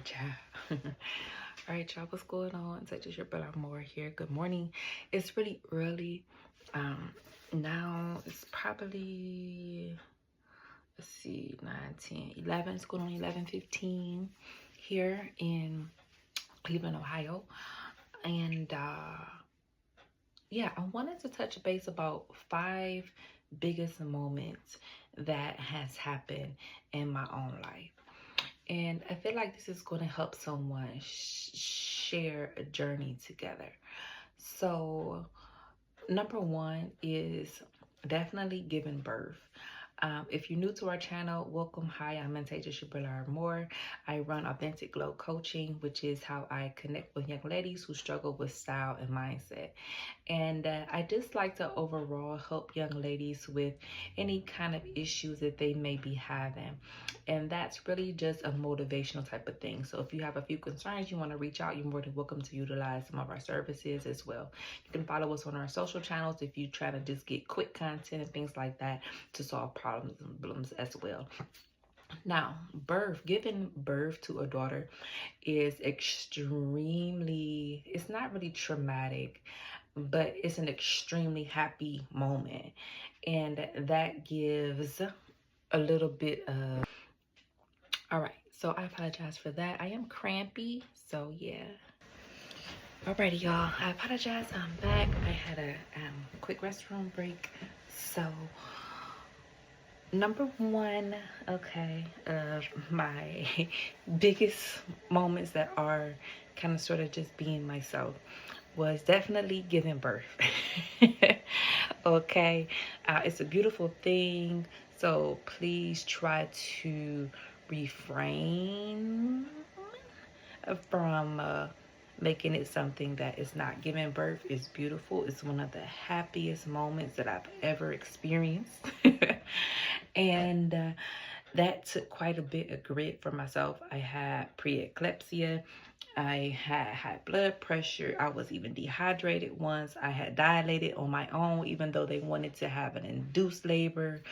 Ciao. All right, y'all, what's going on? It's just your brother more here. Good morning. It's really early. Now it's probably, let's see, 9, 10, 11. It's going on 11:15 here in Cleveland, Ohio. And yeah, I wanted to touch base about 5 biggest moments that has happened in my own life. And I feel like this is going to help someone share a journey together. So, number 1 is definitely giving birth. If you're new to our channel, welcome. Hi, I'm Antasia Moore. I run Authentic Glow Coaching, which is how I connect with young ladies who struggle with style and mindset. And I just like to overall help young ladies with any kind of issues that they may be having. And that's really just a motivational type of thing. So if you have a few concerns, you want to reach out, you're more than welcome to utilize some of our services as well. You can follow us on our social channels if you try to just get quick content and things like that to solve problems as well. Now, giving birth to a daughter is extremely, it's not really traumatic, but it's an extremely happy moment. And that gives a little bit of, all right, so I apologize for that. I am crampy, so yeah. Alrighty, y'all, I apologize. I'm back. I had a quick restroom break. So, number 1, okay, of my biggest moments that are kind of sort of just being myself was definitely giving birth. Okay, it's a beautiful thing, so please try to refrain from making it something that is not. Giving birth is beautiful. It's one of the happiest moments that I've ever experienced. And that took quite a bit of grit for myself. I had preeclampsia. I had high blood pressure. I was even dehydrated once. I had dilated on my own, even though they wanted to have an induced labor.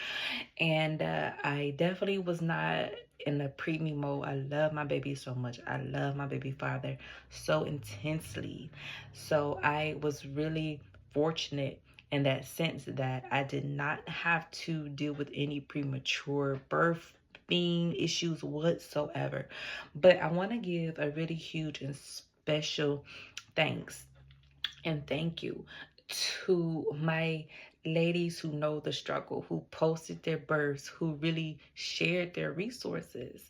And I definitely was not in the preemie mode. I love my baby so much. I love my baby father so intensely. So I was really fortunate in that sense that I did not have to deal with any premature birth issues whatsoever. But I want to give a really huge and special thanks and thank you to my ladies who know the struggle, who posted their births, who really shared their resources.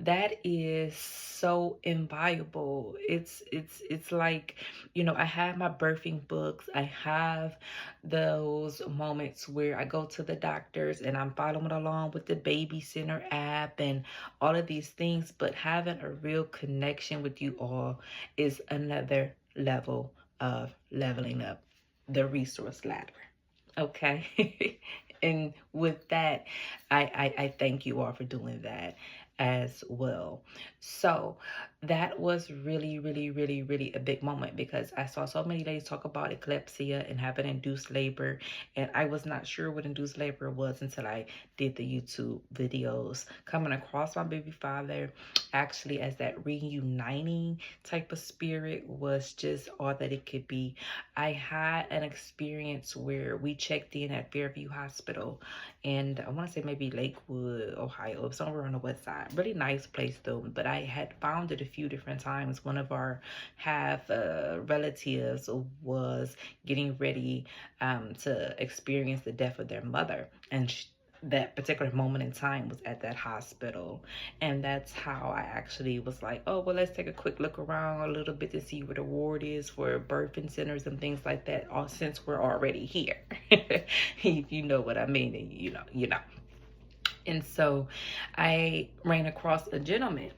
That is so invaluable. It's like, you know, I have my birthing books. I have those moments where I go to the doctors and I'm following along with the baby center app and all of these things, but having a real connection with you all is another level of leveling up the resource ladder. Okay. And with that, I thank you all for doing that as well. So that was really, really, really, really a big moment because I saw so many ladies talk about eclampsia and having induced labor, and I was not sure what induced labor was until I did the YouTube videos. Coming across my baby father actually as that reuniting type of spirit was just all that it could be. I had an experience where we checked in at Fairview Hospital, and I want to say maybe Lakewood, Ohio, somewhere on the west side. Really nice place though, but I had found it a few different times. One of our half relatives was getting ready to experience the death of their mother, and that particular moment in time was at that hospital. And that's how I actually was like, oh, well, let's take a quick look around a little bit to see where the ward is for birthing centers and things like that, all since we're already here. If you know what I mean, and you know. And so I ran across a gentleman.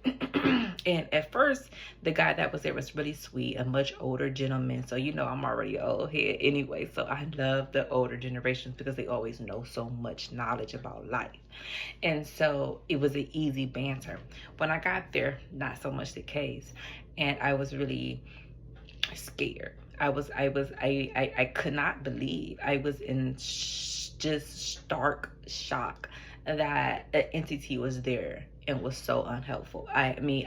And at first, the guy that was there was really sweet, a much older gentleman. So, you know, I'm already old head anyway. So I love the older generations because they always know so much knowledge about life. And so it was an easy banter. When I got there, not so much the case. And I was really scared. I could not believe. I was in just stark shock that an entity was there and was so unhelpful. I mean,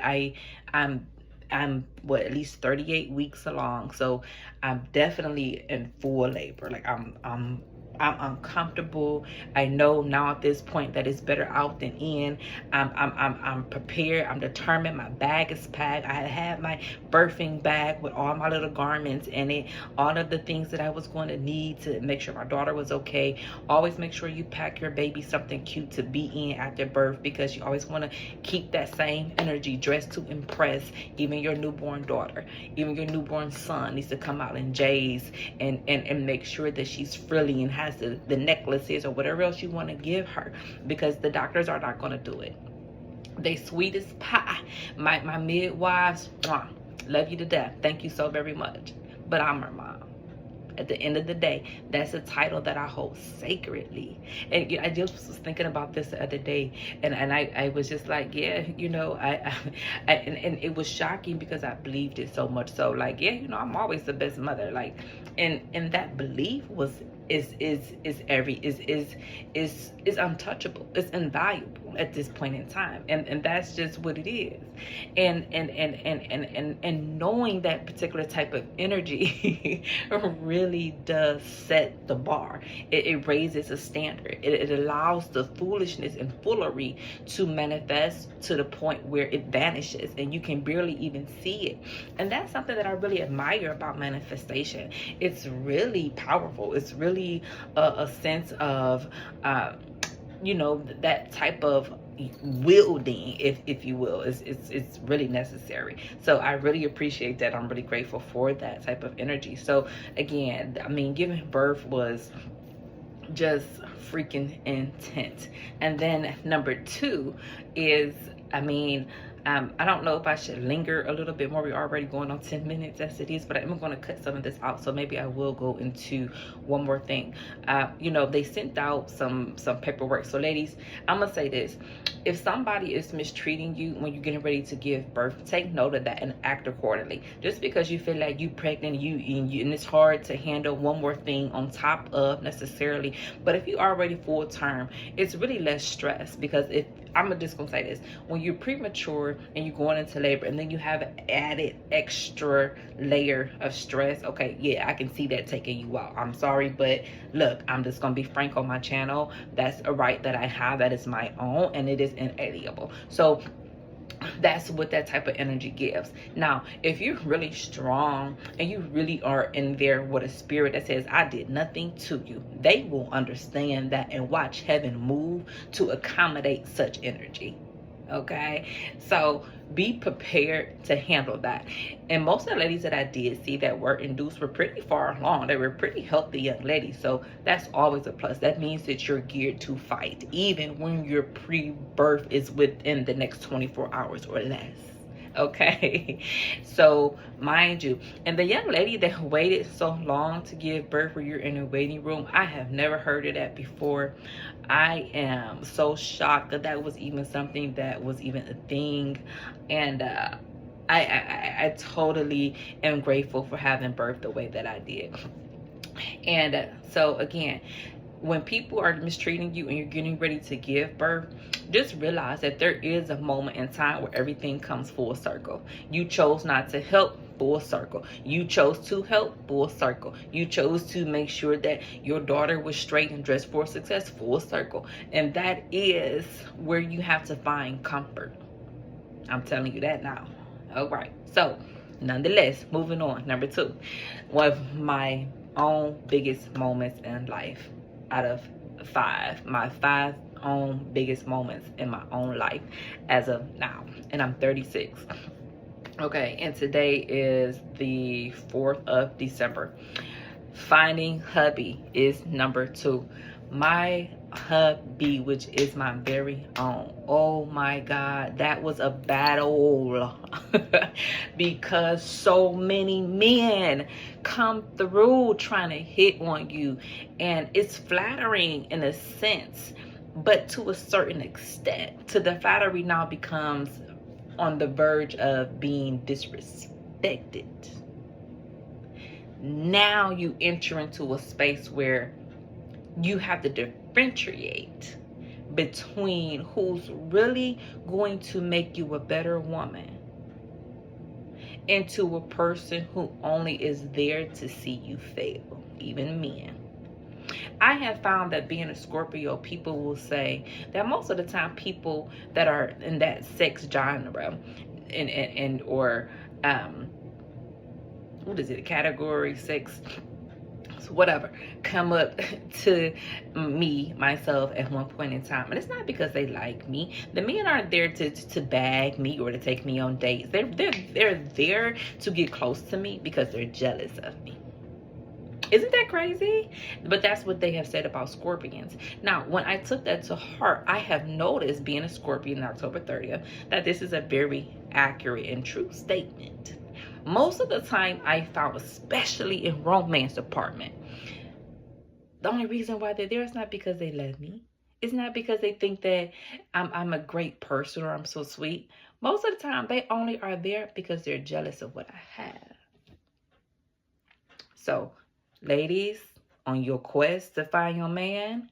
I'm what, at least 38 weeks along, so I'm definitely in full labor. Like I'm uncomfortable. I know now at this point that it's better out than in. I'm prepared. I'm determined. My bag is packed. I had my birthing bag with all my little garments in it, all of the things that I was going to need to make sure my daughter was okay. Always make sure you pack your baby something cute to be in after birth, because you always want to keep that same energy, dressed to impress. Even your newborn daughter, even your newborn son needs to come out in J's and make sure that she's frilly and has the necklaces or whatever else you want to give her, because the doctors are not going to do it. They sweet as pie. My midwives, love you to death. Thank you so very much. But I'm her mom. At the end of the day, that's a title that I hold sacredly. And I just was thinking about this the other day, and I was just like, yeah, and it was shocking because I believed it so much. So like, yeah, I'm always the best mother. Like, and that belief is untouchable. It's invaluable at this point in time, and that's just what it is. And knowing that particular type of energy really does set the bar. It raises a standard. It allows the foolishness and foolery to manifest to the point where it vanishes and you can barely even see it. And that's something that I really admire about manifestation. It's really powerful. It's really a sense of that type of wielding, if you will, it's really necessary. So I really appreciate that. I'm really grateful for that type of energy. So again, I mean, giving birth was just freaking intense. And then number 2 is, I don't know if I should linger a little bit more. We're already going on 10 minutes as it is, but I'm going to cut some of this out. So maybe I will go into one more thing. They sent out some paperwork. So ladies, I'm going to say this. If somebody is mistreating you when you're getting ready to give birth, take note of that and act accordingly. Just because you feel like you're pregnant and it's hard to handle one more thing on top of necessarily. But if you're already full term, it's really less stress, because if I'm just gonna say this, when you're premature and you're going into labor and then you have an added extra layer of stress, okay, yeah, I can see that taking you out. I'm sorry, but look, I'm just gonna be frank on my channel. That's a right that I have, that is my own, and it is inalienable. So that's what that type of energy gives. Now, if you're really strong and you really are in there with a spirit that says, I did nothing to you, they will understand that and watch heaven move to accommodate such energy. Okay, so be prepared to handle that. And most of the ladies that I did see that were induced were pretty far along. They were pretty healthy young ladies, so that's always a plus. That means that you're geared to fight, even when your pre-birth is within the next 24 hours or less. Okay, so mind you, and the young lady that waited so long to give birth where you're in a waiting room, I have never heard of that before. I am so shocked that that was even something that was even a thing. And I totally am grateful for having birth the way that I did. And so again, when people are mistreating you and you're getting ready to give birth, just realize that there is a moment in time where everything comes full circle. You chose not to help, full circle. You chose to help, full circle. You chose to make sure that your daughter was straight and dressed for success, full circle. And that is where you have to find comfort. I'm telling you that now. All right. So nonetheless, moving on. Number 2, one of my own biggest moments in life out of 5, my 5 own biggest moments in my own life as of now, and I'm 36. Okay, and today is the 4th of December. Finding hubby is number 2. My hubby, which is my very own, oh my God, that was a battle because so many men come through trying to hit on you, and it's flattering in a sense, but to a certain extent, to the flattery now becomes on the verge of being disrespected. Now you enter into a space where you have to differentiate between who's really going to make you a better woman and to a person who only is there to see you fail, even men. I have found that being a Scorpio, people will say that most of the time people that are in that sex genre and or what is it, category sex, whatever, come up to me, myself, at one point in time. And it's not because they like me. The men aren't there to bag me or to take me on dates. They're there to get close to me because they're jealous of me. Isn't that crazy? But that's what they have said about Scorpions. Now, when I took that to heart, I have noticed, being a Scorpion October 30th, that this is a very accurate and true statement. Most of the time I found, especially in romance department, the only reason why they're there is not because they love me. It's not because they think that I'm a great person or I'm so sweet. Most of the time they only are there because they're jealous of what I have. So, ladies, on your quest to find your man,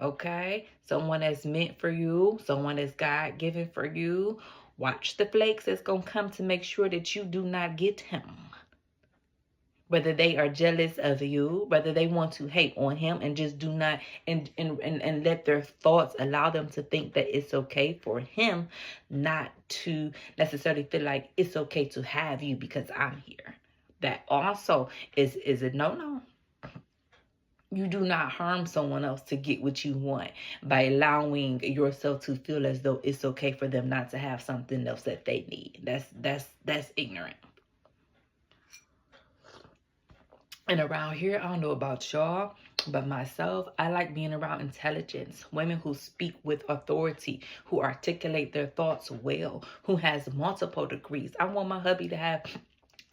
okay, someone that's meant for you, someone that's God-given for you, watch the flakes that's going to come to make sure that you do not get him. Whether they are jealous of you, whether they want to hate on him and just do not, and let their thoughts allow them to think that it's okay for him not to necessarily feel like it's okay to have you because I'm here. That also is a no-no. You do not harm someone else to get what you want by allowing yourself to feel as though it's okay for them not to have something else that they need. That's ignorant. And around here, I don't know about y'all, but myself, I like being around intelligence, women who speak with authority, who articulate their thoughts well, who has multiple degrees. I want my hubby to have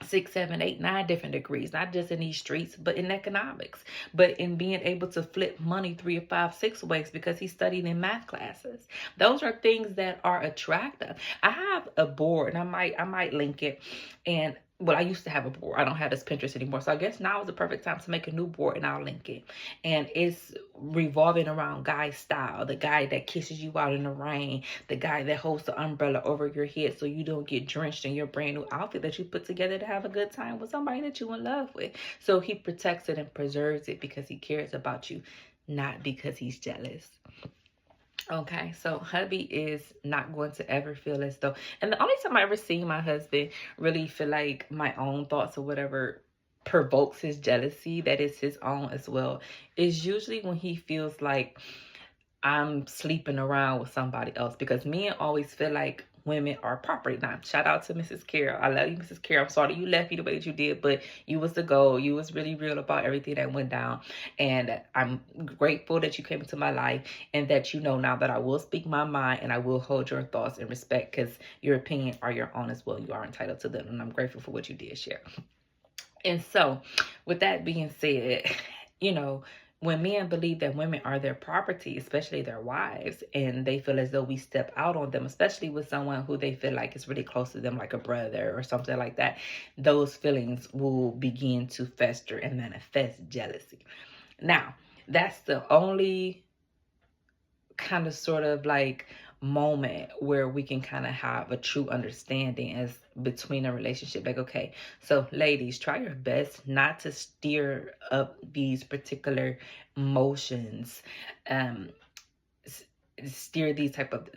6, 7, 8, 9 different degrees, not just in these streets, but in economics, but in being able to flip money 3 or 5, 6 ways because he studied in math classes. Those are things that are attractive. I have a board, and I might link it. And well, I used to have a board. I don't have this Pinterest anymore. So I guess now is the perfect time to make a new board, and I'll link it. And it's revolving around guy style. The guy that kisses you out in the rain. The guy that holds the umbrella over your head so you don't get drenched in your brand new outfit that you put together to have a good time with somebody that you're in love with. So he protects it and preserves it because he cares about you, not because he's jealous. Okay, so hubby is not going to ever feel as though, and the only time I ever see my husband really feel like my own thoughts or whatever provokes his jealousy, that is his own as well, is usually when he feels like I'm sleeping around with somebody else, because men always feel like women are property. Now, shout out to Mrs. Carol. I love you, Mrs. Carol. I'm sorry you left me the way that you did, but you was the goal. You was really real about everything that went down. And I'm grateful that you came into my life and that you know now that I will speak my mind and I will hold your thoughts in respect, because your opinion are your own as well. You are entitled to them. And I'm grateful for what you did share. And so with that being said, you know, when men believe that women are their property, especially their wives, and they feel as though we step out on them, especially with someone who they feel like is really close to them, like a brother or something like that, those feelings will begin to fester and manifest jealousy. Now, that's the only kind of sort of like moment where we can kind of have a true understanding as between a relationship. Like, okay, so ladies, try your best not to stir up these particular emotions, stir these type of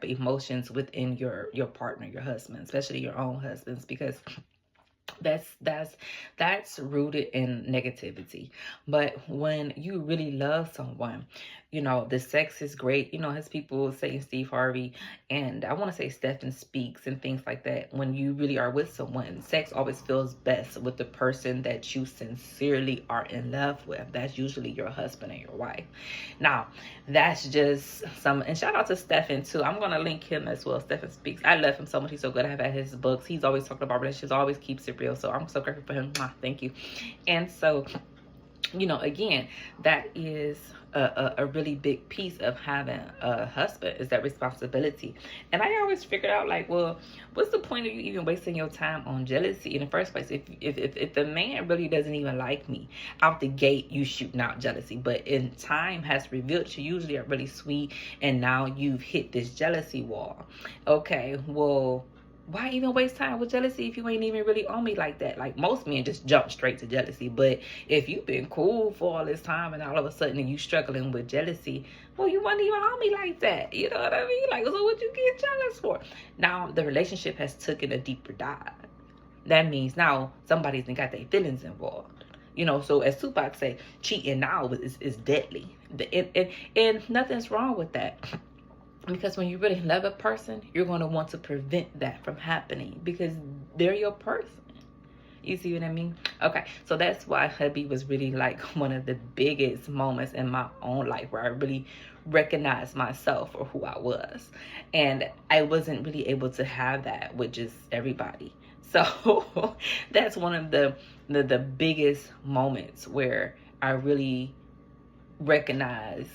emotions within your partner, your husband, especially your own husbands, because that's rooted in negativity. But when you really love someone, you know, the sex is great. You know, as people say, Steve Harvey, and I want to say Stephen Speaks and things like that. When you really are with someone, sex always feels best with the person that you sincerely are in love with. That's usually your husband and your wife. Now, that's just some, and shout out to Stephen too. I'm going to link him as well. Stephen Speaks. I love him so much. He's so good. I've had his books. He's always talking about relationships, always keeps it real. So I'm so grateful for him. Thank you. And so you know, again, that is a really big piece of having a husband, is that responsibility. And I always figured out, like, well, what's the point of you even wasting your time on jealousy in the first place? If the man really doesn't even like me out the gate, you shooting out jealousy. But in time has revealed you usually are really sweet, and now you've hit this jealousy wall. Okay, well, why even waste time with jealousy if you ain't even really on me like that? Like, most men just jump straight to jealousy. But if you've been cool for all this time and all of a sudden you struggling with jealousy, well, you weren't even on me like that. You know what I mean? Like, so what you get jealous for? Now the relationship has taken a deeper dive. That means now somebody's got their feelings involved. You know, so as Tupac say, cheating now is deadly. And nothing's wrong with that. Because when you really love a person, you're going to want to prevent that from happening because they're your person. You see what I mean? Okay, so that's why hubby was really like one of the biggest moments in my own life where I really recognized myself for who I was. And I wasn't really able to have that with just everybody. So that's one of the biggest moments where I really recognize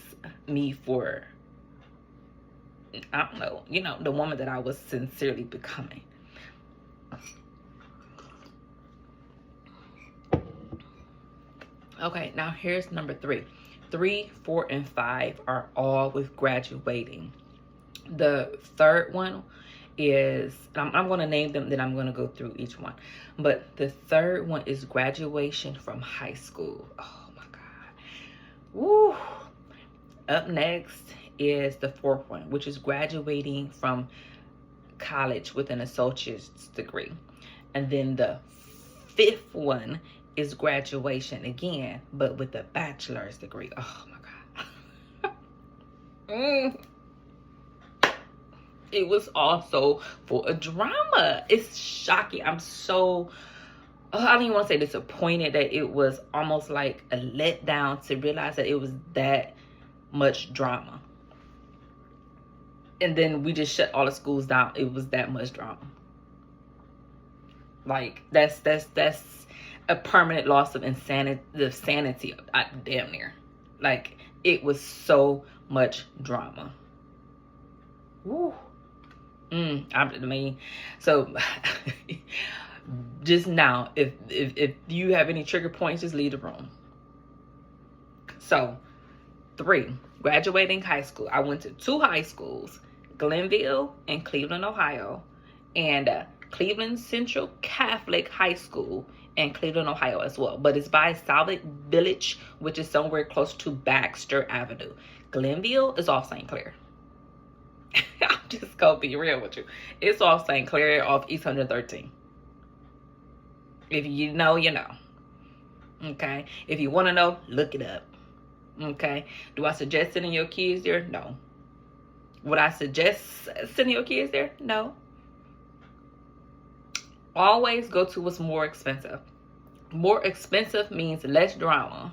me for, I don't know, you know, the woman that I was sincerely becoming. Okay, now here's number 3. 3, 4, and 5 are all with graduating. The third one is, I'm going to name them, then I'm going to go through each one. But the third one is graduation from high school. Oh my God. Woo. Up next is the 4th one, which is graduating from college with an associate's degree. And then the 5th one is graduation again, but with a bachelor's degree. Oh my God. It was also for a drama. It's shocking. I'm so, I don't even want to say disappointed, that it was almost like a letdown to realize that it was that much drama. And then we just shut all the schools down. It was that much drama. Like, that's a permanent loss of insanity, the sanity, damn near. Like, it was so much drama. Woo. I mean, so just now, if you have any trigger points, just leave the room. So 3, graduating high school. I went to 2 high schools, Glenville and Cleveland, Ohio, and Cleveland Central Catholic High School in Cleveland, Ohio as well. But it's by Salvik Village, which is somewhere close to Baxter Avenue. Glenville is off St. Clair. I'm just gonna be real with you. It's off St. Clair, off East 113. If you know, you know. Okay? If you want to know, look it up. Okay? Do I suggest sending your kids there? No. Would I suggest sending your kids there? No. Always go to what's more expensive. More expensive means less drama.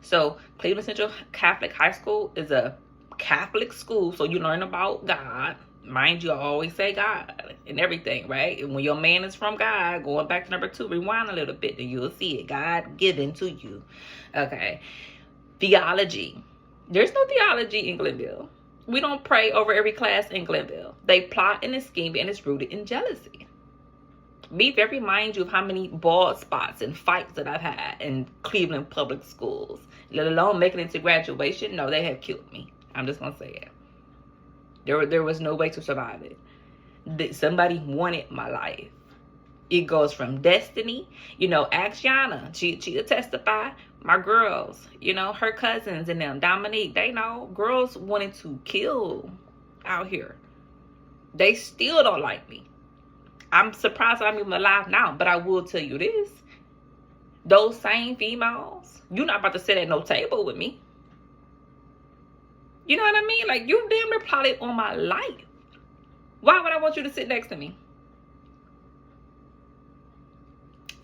So Cleveland Central Catholic High School is a Catholic school, so you learn about God. Mind you, I always say God and everything, right? And when your man is from God, going back to number 2, rewind a little bit, then you'll see it. God given to you. Okay. Theology. There's no theology in Glenville. We don't pray over every class in Glenville. They plot and scheme, and it's rooted in jealousy. Be very mind you of how many bald spots and fights that I've had in Cleveland public schools, let alone making it to graduation. No, they have killed me. I'm just gonna say it. There was no way to survive it. Somebody wanted my life. It goes from destiny, you know, ask Yana, she'll testify. My girls, you know, her cousins and them, Dominique, they know girls wanted to kill out here. They still don't like me. I'm surprised I'm even alive now, but I will tell you this. Those same females, you're not about to sit at no table with me. You know what I mean? Like, you damn near plotted on my life. Why would I want you to sit next to me?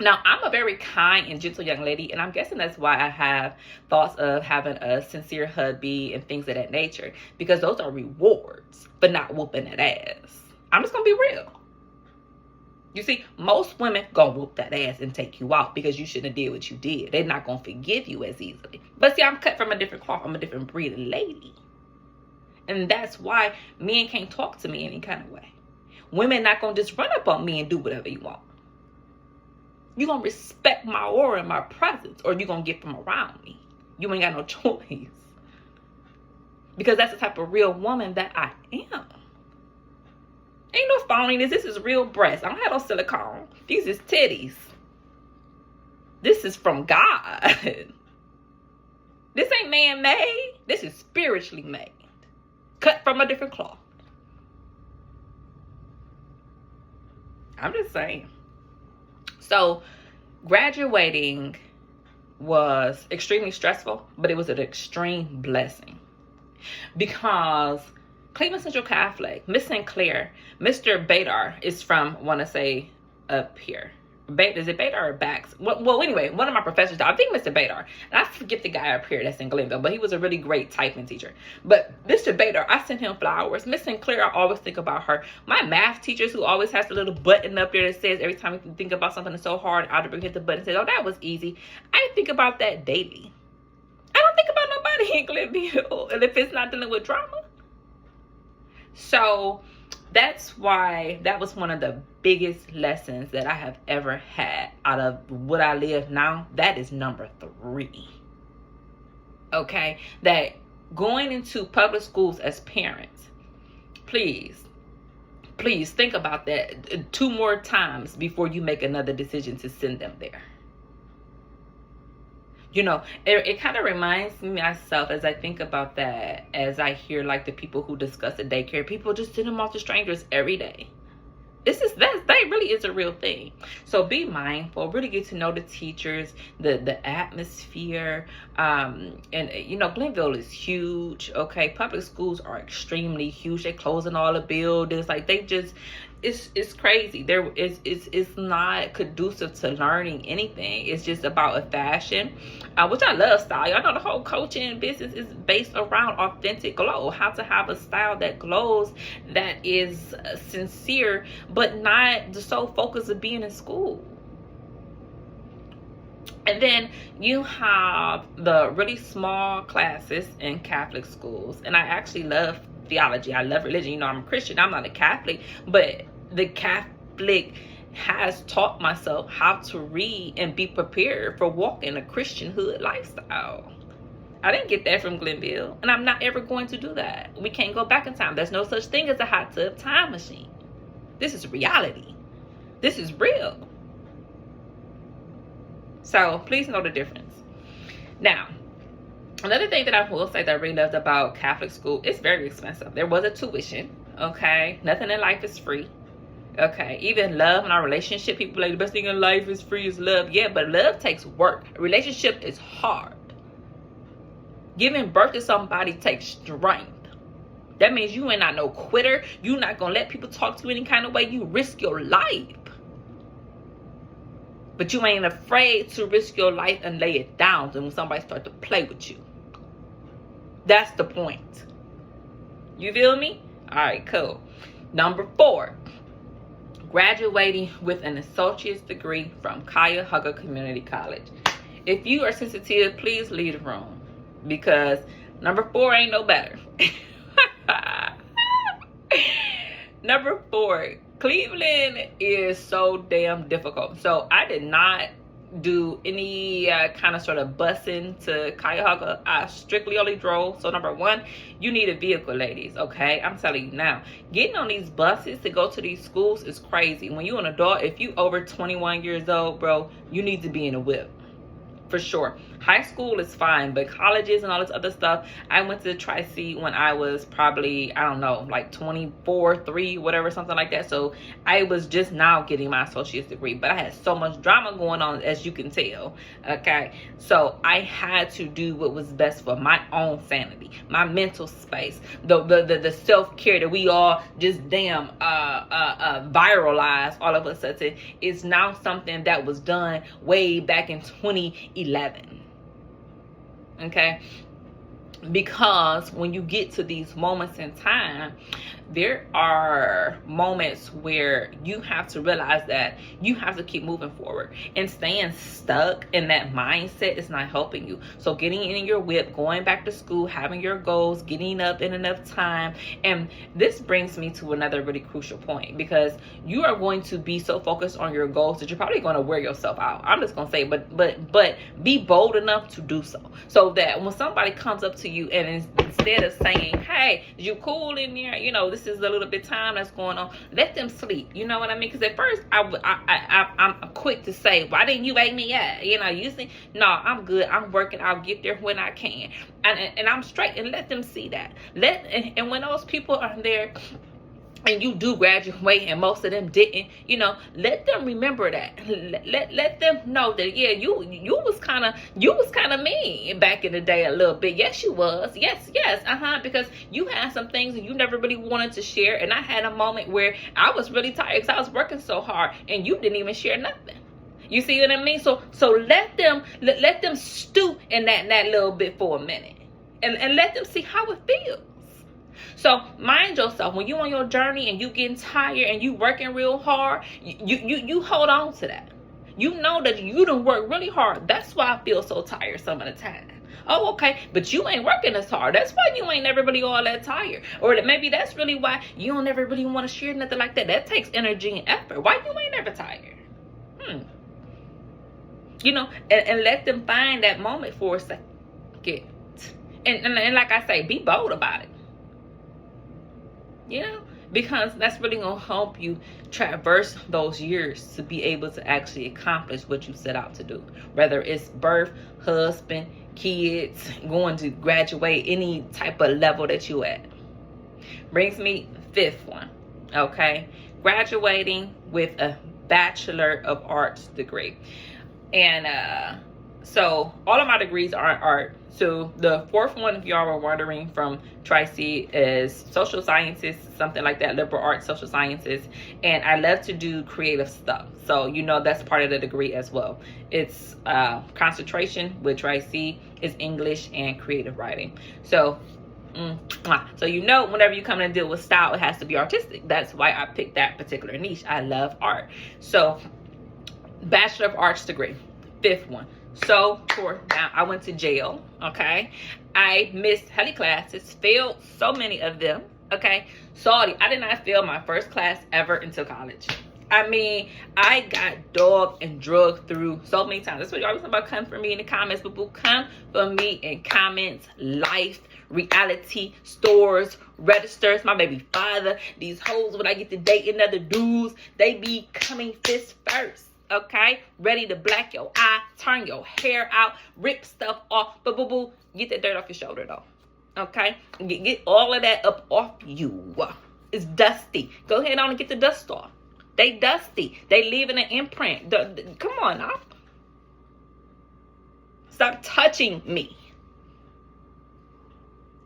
Now, I'm a very kind and gentle young lady, and I'm guessing that's why I have thoughts of having a sincere hubby and things of that nature, because those are rewards, but not whooping that ass. I'm just going to be real. You see, most women gonna whoop that ass and take you out because you shouldn't have did what you did. They're not gonna forgive you as easily. But see, I'm cut from a different cloth. I'm a different breed of lady. And that's why men can't talk to me any kind of way. Women not gonna just run up on me and do whatever you want. You gonna respect my aura and my presence, or you gonna get from around me. You ain't got no choice. Because that's the type of real woman that I am. Ain't no phoniness. This is real breasts. I don't have no silicone. These is titties. This is from God. This ain't man-made. This is spiritually made. Cut from a different cloth. I'm just saying. So, graduating was extremely stressful, but it was an extreme blessing. Because Cleveland Central Catholic, Miss Sinclair, Mr. Badar is from, I want to say, up here. Is it Badar or Bax? Well, anyway, one of my professors, I think Mr. Badar, and I forget the guy up here that's in Glenville, but he was a really great typing teacher. But Mr. Badar, I sent him flowers. Miss Sinclair, I always think about her. My math teachers, who always has the little button up there that says every time you think about something that's so hard, algebra hit the button and says, oh, that was easy. I think about that daily. I don't think about nobody in Glenville, and if it's not dealing with drama. So that's why that was one of the biggest lessons that I have ever had out of what I live now. That is number 3. Okay? That going into public schools as parents, please think about that 2 more times before you make another decision to send them there. You know, it kind of reminds me myself as I think about that, as I hear like the people who discuss the daycare, people just send them off to strangers every day. That really is a real thing. So be mindful, really get to know the teachers, the atmosphere, and you know, Glenville is huge. Okay, public schools are extremely huge. They're closing all the buildings, like they just, it's crazy. It's not conducive to learning anything. It's just about a fashion, which I love style. Y'all know the whole coaching business is based around authentic glow. How to have a style that glows, that is sincere, but not so focused on being in school. And then you have the really small classes in Catholic schools. And I actually love theology. I love religion. You know, I'm a Christian. I'm not a Catholic. But the Catholic has taught myself how to read and be prepared for walking a Christian hood lifestyle. I didn't get that from Glenville. And I'm not ever going to do that. We can't go back in time. There's no such thing as a hot tub time machine. This is reality. This is real. So please know the difference. Now, another thing that I will say that I really loved about Catholic school, it's very expensive. There was a tuition, okay? Nothing in life is free, okay? Even love in our relationship, people like the best thing in life is free is love. Yeah, but love takes work. A relationship is hard. Giving birth to somebody takes strength. That means you ain't not no quitter. You not gonna let people talk to you any kind of way. You risk your life. But you ain't afraid to risk your life and lay it down when somebody start to play with you. That's the point. You feel me? All right, cool. Number 4, graduating with an associate's degree from Cuyahoga Community College. If you are sensitive, please leave the room, because number 4 ain't no better. Number 4, Cleveland is so damn difficult. So I did not do any kind of sort of busing to Cuyahoga. I strictly only drove. So number 1, you need a vehicle, ladies. Okay, I'm telling you now, getting on these buses to go to these schools is crazy. When you're an adult, if you over 21 years old, bro, you need to be in a whip. For sure. High school is fine, but colleges and all this other stuff, I went to Tri-C when I was probably, I don't know, like 24, 3, whatever, something like that. So I was just now getting my associate's degree, but I had so much drama going on, as you can tell. Okay, so I had to do what was best for my own sanity, my mental space, the self-care that we all just damn viralized all of a sudden is now something that was done way back in 2011. Okay, because when you get to these moments in time, there are moments where you have to realize that you have to keep moving forward, and staying stuck in that mindset is not helping you. So getting in your whip, going back to school, having your goals, getting up in enough time. And this brings me to another really crucial point, because you are going to be so focused on your goals that you're probably going to wear yourself out. I'm just going to say, but be bold enough to do so that when somebody comes up to you and instead of saying, hey, you cool in there, you know, this is a little bit time that's going on, let them sleep. You know what I mean? Because at first I'm quick to say, why didn't you wake me up? You know, you see, no, I'm good, I'm working, I'll get there when I can, and I'm straight, and let them see that. And when those people are there and you do graduate and most of them didn't, you know, let them remember that. Let them know that, yeah, you was kind of mean back in the day a little bit. Yes, you was. Yes, because you had some things and you never really wanted to share. And I had a moment where I was really tired because I was working so hard and you didn't even share nothing. You see what I mean? So let them stew in that little bit for a minute, and let them see how it feels. So mind yourself, when you on your journey and you getting tired and you working real hard, you hold on to that. You know that you done work really hard. That's why I feel so tired some of the time. Oh, okay, but you ain't working as hard. That's why you ain't never really all that tired. Or maybe that's really why you don't never really want to share nothing like that. That takes energy and effort. Why you ain't never tired? You know, and let them find that moment for a second. And like I say, be bold about it. You know, because that's really going to help you traverse those years to be able to actually accomplish what you set out to do. Whether it's birth, husband, kids, going to graduate, any type of level that you at. Brings me fifth one, okay? Graduating with a Bachelor of Arts degree. And so all of my degrees are in art. So the fourth one, if y'all were wondering, from Tri-C is social sciences, something like that, liberal arts, social sciences. And I love to do creative stuff. So, you know, that's part of the degree as well. It's concentration with Tri-C is English and creative writing. So, so you know, whenever you come and deal with style, it has to be artistic. That's why I picked that particular niche. I love art. So, Bachelor of Arts degree, fifth one. So now I went to jail, okay? I missed heli classes, failed so many of them, okay? Sorry, I did not fail my first class ever until college. I mean, I got dogged and drugged through so many times. That's what y'all always about, come for me in the comments. But come for me in comments, life, reality, stores, registers, my baby father. These hoes, when I get to dating other dudes, they be coming fist first. Okay, ready to black your eye, turn your hair out, rip stuff off, boo. Get that dirt off your shoulder though. Okay, get all of that up off you. It's dusty. Go ahead on and get the dust off. They dusty. They leaving an imprint. Come on now. Stop touching me.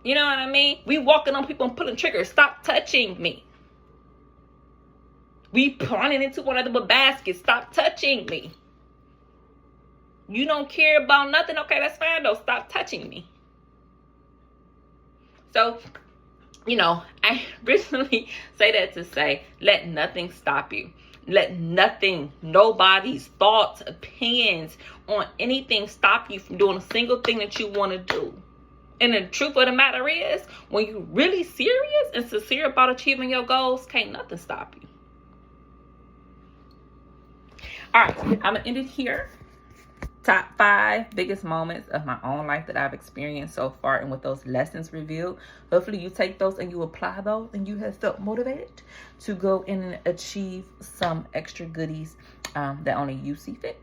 You know what I mean? We walking on people and pulling triggers. Stop touching me. We running into one another with baskets. Stop touching me. You don't care about nothing. Okay, that's fine though. Stop touching me. So, you know, I recently say that to say, let nothing stop you. Let nothing, nobody's thoughts, opinions on anything stop you from doing a single thing that you want to do. And the truth of the matter is, when you're really serious and sincere about achieving your goals, can't nothing stop you. All right, I'm going to end it here. Top 5 biggest moments of my own life that I've experienced so far, and with those lessons revealed. Hopefully you take those and you apply those, and you have felt motivated to go in and achieve some extra goodies that only you see fit.